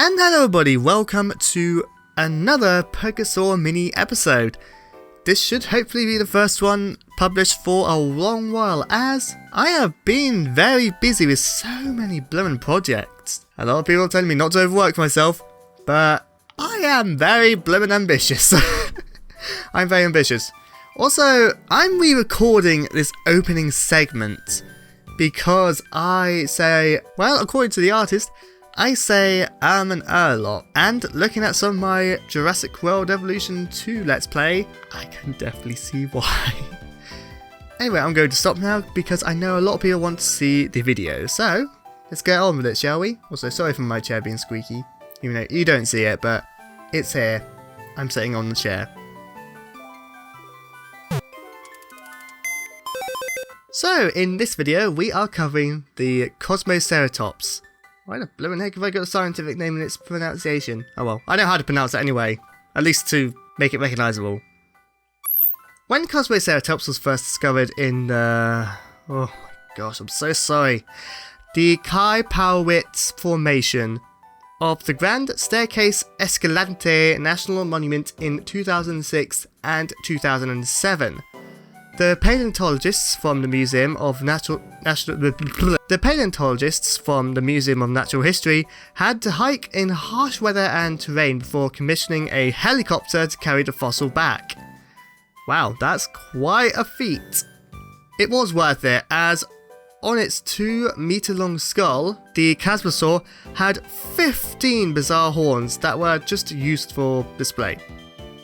And hello everybody, welcome to another Pokésaur mini episode. This should hopefully be the first one published for a long while, as I have been very busy with so many blooming projects. A lot of people are telling me not to overwork myself, but I am very blooming ambitious. I'm very ambitious. Also, I'm re-recording this opening segment because I say, well, according to the artist, I say and a lot, and looking at some of my Jurassic World Evolution 2 Let's Play, I can definitely see why. Anyway, I'm going to stop now because I know a lot of people want to see the video, so let's get on with it, shall we? Also, sorry for my chair being squeaky, even though you don't see it, but it's here. I'm sitting on the chair. So, in this video, we are covering the Kosmoceratops. Why the blooming heck have I got a scientific name in its pronunciation? Oh well, I know how to pronounce it anyway, at least to make it recognisable. When Kosmoceratops was first discovered in the... oh my gosh, I'm so sorry. The Kai-Powitz Formation of the Grand Staircase Escalante National Monument in 2006 and 2007. The paleontologists from the Museum of Natural History had to hike in harsh weather and terrain before commissioning a helicopter to carry the fossil back. Wow, that's quite a feat. It was worth it, as on its 2-meter-long skull, the Kosmosaur had 15 bizarre horns that were just used for display.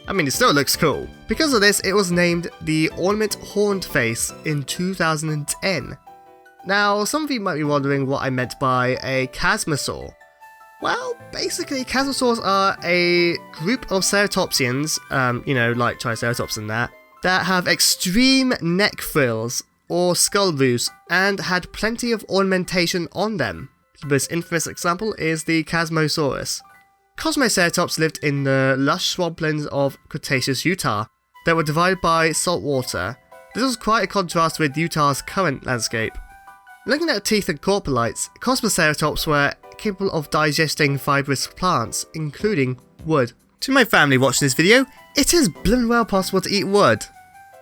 I mean, it still looks cool. Because of this, it was named the Ornament Horned Face in 2010. Now, some of you might be wondering what I meant by a Kosmosaur. Well, basically, Kosmosaurs are a group of ceratopsians, like Triceratops and that have extreme neck frills or skull roofs and had plenty of ornamentation on them. The most infamous example is the Kosmosaurus. Kosmoceratops lived in the lush swamplands of Cretaceous Utah that were divided by salt water. This was quite a contrast with Utah's current landscape. Looking at teeth and corporites, Kosmoceratops were capable of digesting fibrous plants, including wood. To my family watching this video, it is blooming well possible to eat wood.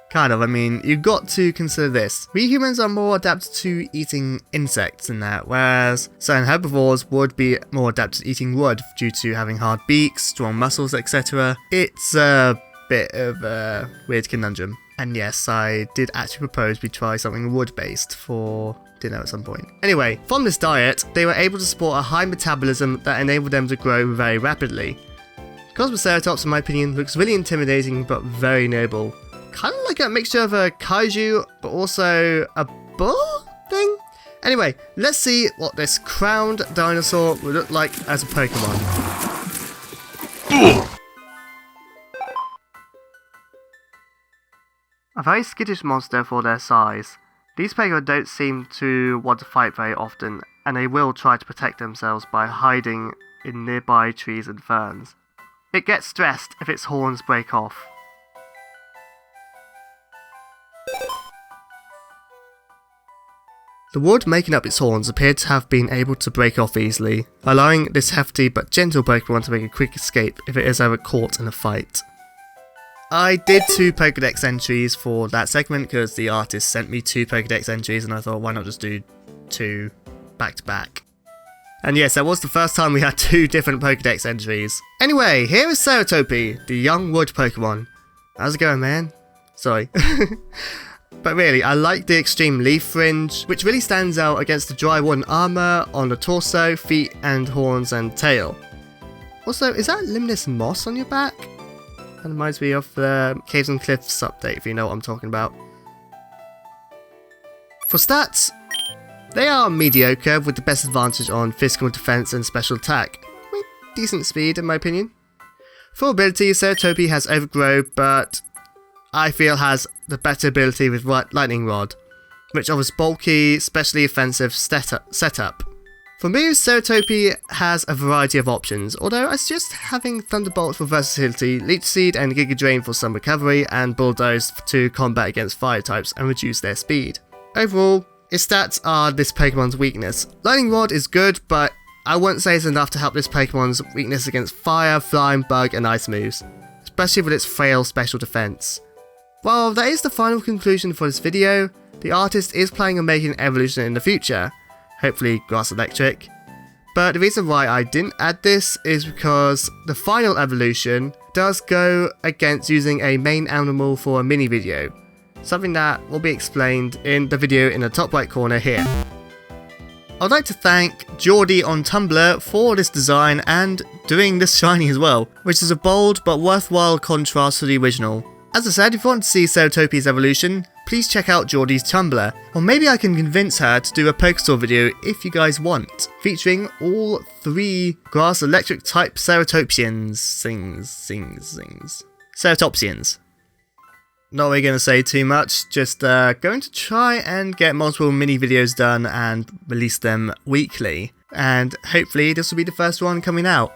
Kind of, I mean, you've got to consider this. We humans are more adapted to eating insects than that, whereas certain herbivores would be more adapted to eating wood due to having hard beaks, strong muscles, etc. It's a bit of a weird conundrum. And yes, I did actually propose we try something wood-based for dinner at some point. Anyway, from this diet, they were able to support a high metabolism that enabled them to grow very rapidly. Kosmoceratops, in my opinion, looks really intimidating but very noble. Kind of like a mixture of a kaiju, but also a bull thing? Anyway, let's see what this crowned dinosaur would look like as a Pokemon. A very skittish monster for their size. These Pokemon don't seem to want to fight very often, and they will try to protect themselves by hiding in nearby trees and ferns. It gets stressed if its horns break off. The wood making up its horns appeared to have been able to break off easily, allowing this hefty but gentle Pokemon to make a quick escape if it is ever caught in a fight. I did 2 Pokédex entries for that segment because the artist sent me 2 Pokédex entries and I thought, why not just do 2 back to back. And yes, that was the first time we had 2 different Pokédex entries. Anyway, here is Ceratopy, the young wood Pokemon. How's it going, man? Sorry. But really, I like the extreme leaf fringe, which really stands out against the dry wooden armour on the torso, feet, and horns and tail. Also, is that luminous moss on your back? That reminds me of the Caves and Cliffs update, if you know what I'm talking about. For stats, they are mediocre, with the best advantage on physical defense and special attack, with decent speed in my opinion. For ability, Ceratopy has Overgrow, but I feel has the better ability with Lightning Rod, which offers bulky, specially offensive setup. For moves, Ceratopy has a variety of options, although I suggest having Thunderbolt for versatility, Leech Seed and Giga Drain for some recovery, and Bulldoze to combat against fire types and reduce their speed. Overall, its stats are this Pokemon's weakness. Lightning Rod is good, but I wouldn't say it's enough to help this Pokemon's weakness against fire, flying, bug and ice moves, especially with its frail special defense. Well, that is the final conclusion for this video. The artist is planning on making an evolution in the future, hopefully grass electric. But the reason why I didn't add this is because the final evolution does go against using a main animal for a mini video, something that will be explained in the video in the top right corner here. I'd like to thank Jordy on Tumblr for this design and doing this shiny as well, which is a bold but worthwhile contrast to the original. As I said, if you want to see Ceratopy's evolution, please check out Jordy's Tumblr, or maybe I can convince her to do a Pokésaur video if you guys want, featuring all 3 grass electric type Ceratopians. Ceratopsians. Not really going to say too much, just going to try and get multiple mini videos done and release them weekly. And hopefully this will be the first one coming out.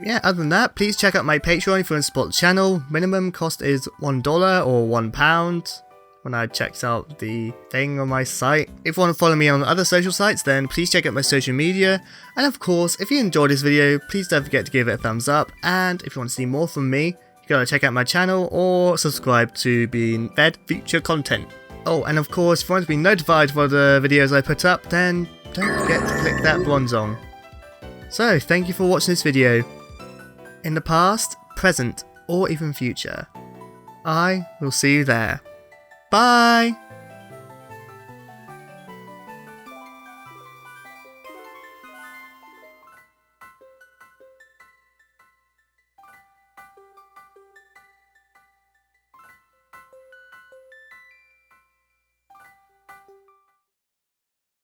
Yeah, other than that, please check out my Patreon if you want to support the channel. Minimum cost is $1 or £1 when I checked out the thing on my site. If you want to follow me on other social sites, then please check out my social media. And of course, if you enjoyed this video, please don't forget to give it a thumbs up. And if you want to see more from me, you gotta check out my channel or subscribe to be fed future content. Oh, and of course, if you want to be notified for the videos I put up, then don't forget to click that bronze. So, thank you for watching this video. In the past, present, or even future, I will see you there. Bye!